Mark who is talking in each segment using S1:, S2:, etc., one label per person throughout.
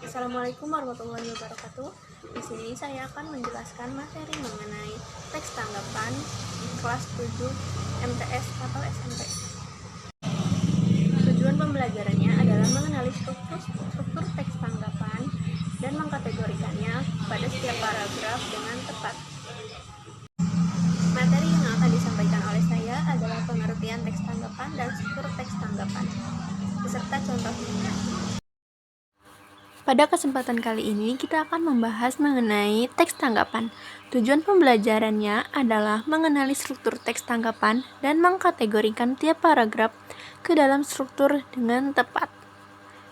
S1: Assalamualaikum warahmatullahi wabarakatuh. Di sini saya akan menjelaskan materi mengenai teks tanggapan di kelas 7 MTS atau SMP. Tujuan pembelajarannya adalah mengenali struktur teks tanggapan dan mengkategorikannya pada setiap paragraf dengan tepat. Materi yang akan disampaikan oleh saya adalah pengertian teks tanggapan dan struktur teks tanggapan, beserta contohnya. Pada kesempatan kali ini, kita akan membahas mengenai teks tanggapan. Tujuan pembelajarannya adalah mengenali struktur teks tanggapan dan mengkategorikan tiap paragraf ke dalam struktur dengan tepat.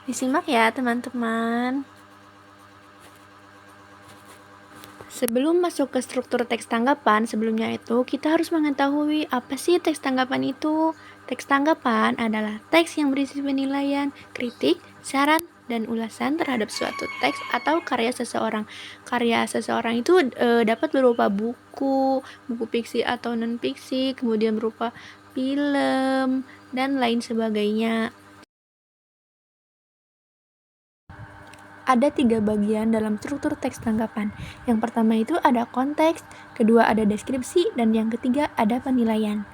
S1: Disimak ya, teman-teman. Sebelum masuk ke struktur teks tanggapan, sebelumnya itu kita harus mengetahui apa sih teks tanggapan itu. Teks tanggapan adalah teks yang berisi penilaian, kritik, saran, dan ulasan terhadap suatu teks atau karya seseorang. Karya seseorang itu dapat berupa buku fiksi atau non-fiksi, kemudian berupa film, dan lain sebagainya. Ada 3 bagian dalam struktur teks tanggapan. Yang pertama itu ada konteks, kedua ada deskripsi, dan yang ketiga ada penilaian.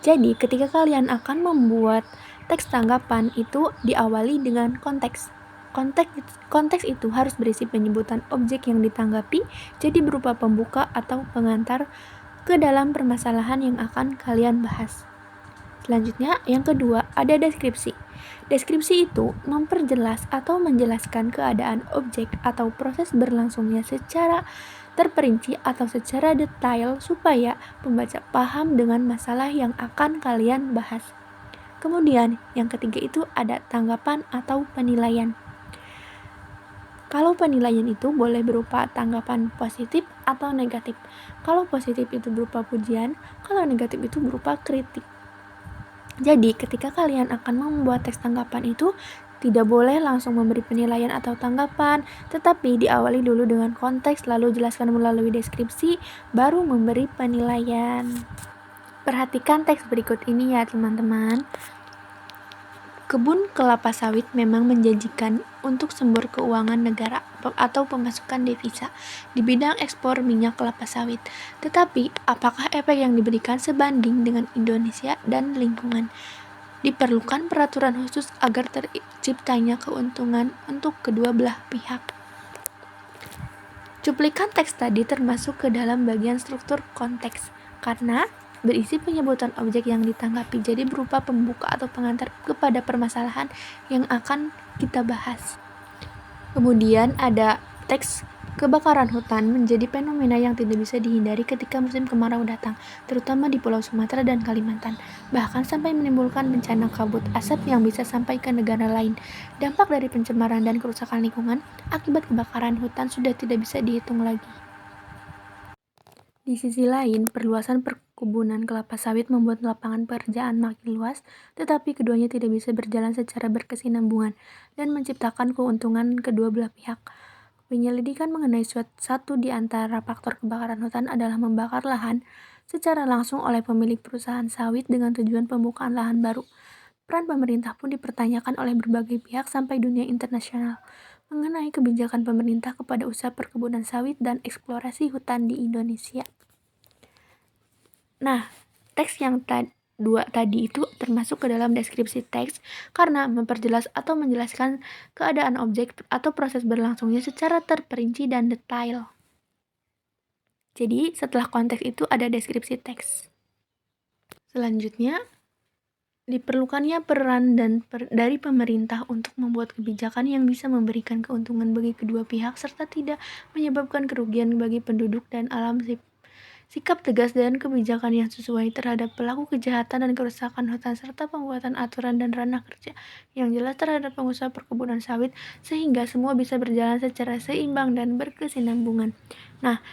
S1: Jadi, ketika kalian akan membuat teks tanggapan itu diawali dengan konteks. Konteks itu harus berisi penyebutan objek yang ditanggapi, jadi berupa pembuka atau pengantar ke dalam permasalahan yang akan kalian bahas. Selanjutnya, yang kedua ada deskripsi. Deskripsi itu memperjelas atau menjelaskan keadaan objek atau proses berlangsungnya secara terperinci atau secara detail supaya pembaca paham dengan masalah yang akan kalian bahas. Kemudian, yang ketiga itu ada tanggapan atau penilaian. Kalau penilaian itu boleh berupa tanggapan positif atau negatif. Kalau positif itu berupa pujian, kalau negatif itu berupa kritik. Jadi, ketika kalian akan membuat teks tanggapan itu, tidak boleh langsung memberi penilaian atau tanggapan, tetapi diawali dulu dengan konteks, lalu jelaskan melalui deskripsi, baru memberi penilaian. Perhatikan teks berikut ini ya, teman-teman. Kebun kelapa sawit memang menjanjikan untuk sumber keuangan negara atau pemasukan devisa di bidang ekspor minyak kelapa sawit. Tetapi, apakah efek yang diberikan sebanding dengan Indonesia dan lingkungan? Diperlukan peraturan khusus agar terciptanya keuntungan untuk kedua belah pihak. Cuplikan teks tadi termasuk ke dalam bagian struktur konteks, karena berisi penyebutan objek yang ditanggapi, jadi berupa pembuka atau pengantar kepada permasalahan yang akan kita bahas. Kemudian ada teks kebakaran hutan menjadi fenomena yang tidak bisa dihindari ketika musim kemarau datang, terutama di Pulau Sumatera dan Kalimantan, bahkan sampai menimbulkan bencana kabut asap yang bisa sampai ke negara lain. Dampak dari pencemaran dan kerusakan lingkungan akibat kebakaran hutan sudah tidak bisa dihitung lagi. Di sisi lain, perluasan perkebunan kelapa sawit membuat lapangan pekerjaan makin luas, tetapi keduanya tidak bisa berjalan secara berkesinambungan dan menciptakan keuntungan kedua belah pihak. Penyelidikan mengenai satu di antara faktor kebakaran hutan adalah membakar lahan secara langsung oleh pemilik perusahaan sawit dengan tujuan pembukaan lahan baru. Peran pemerintah pun dipertanyakan oleh berbagai pihak sampai dunia internasional mengenai kebijakan pemerintah kepada usaha perkebunan sawit dan eksplorasi hutan di Indonesia. Nah, teks yang dua tadi itu termasuk ke dalam deskripsi teks karena memperjelas atau menjelaskan keadaan objek atau proses berlangsungnya secara terperinci dan detail. Jadi, setelah konteks itu ada deskripsi teks. Selanjutnya, diperlukannya peran dari pemerintah untuk membuat kebijakan yang bisa memberikan keuntungan bagi kedua pihak serta tidak menyebabkan kerugian bagi penduduk dan alam. Sikap tegas dan kebijakan yang sesuai terhadap pelaku kejahatan dan kerusakan hutan serta pembuatan aturan dan ranah kerja yang jelas terhadap pengusaha perkebunan sawit sehingga semua bisa berjalan secara seimbang dan berkesinambungan. Nah,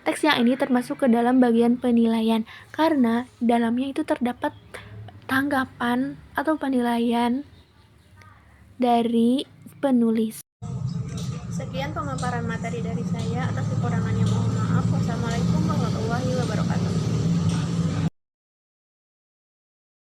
S1: teks yang ini termasuk ke dalam bagian penilaian karena di dalamnya itu terdapat tanggapan atau penilaian dari penulis. Sekian pemaparan materi dari saya. Atas kekurangannya mohon maaf. Wassalamualaikum warahmatullahi wabarakatuh.